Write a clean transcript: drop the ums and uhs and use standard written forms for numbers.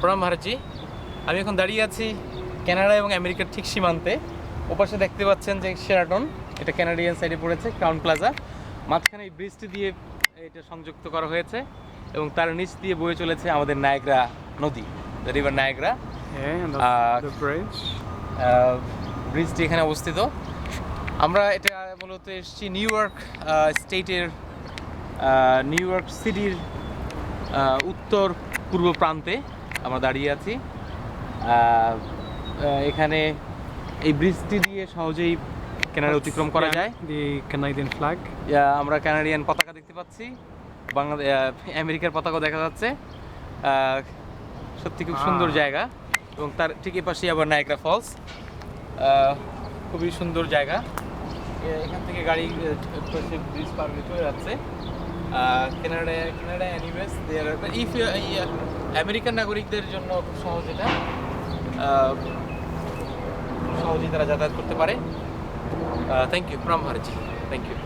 প্রণাম ভারতজি। আমি এখন দাঁড়িয়ে আছি কানাডা এবং আমেরিকার ঠিক সীমান্তে। ওপাশে দেখতে পাচ্ছেন যে শেরাটন, এটা কানাডিয়ান সাইডে পড়েছে, ক্রাউন প্লাজা। মাঝখানে এই ব্রিজটি দিয়ে এটা সংযুক্ত করা হয়েছে এবং তার নিচ দিয়ে বয়ে চলেছে আমাদের নায়াগ্রা নদী, the river Niagara. And the bridge. ব্রিজটি এখানে অবস্থিত। আমরা এটা মূলত এসেছি নিউ ইয়র্ক স্টেটের নিউ ইয়র্ক সিটির উত্তর পূর্ব প্রান্তে আমরা দাঁড়িয়ে আছি। এখানে এই ব্রিজটি দিয়ে সহজেই কানাডা অতিক্রম করা যায়। The Canadian flag. আমরা কানাডিয়ান পতাকা দেখতে পাচ্ছি, বাংলাদেশ আমেরিকার পতাকাও দেখা যাচ্ছে। সত্যি খুব সুন্দর জায়গা এবং তার ঠিক এপাশেই আবার নায়াগ্রা ফলস। খুবই সুন্দর জায়গা। এখান থেকে গাড়ি ব্রিজ পার হয়ে চলে যাচ্ছে। কানাডা এনিওয়েজ ইফ আমেরিকান নাগরিকদের জন্য খুব সহজ, এটা সহজেই তারা যাতায়াত করতে পারে। থ্যাংক ইউ, প্রণাম ভারতজি, থ্যাংক ইউ।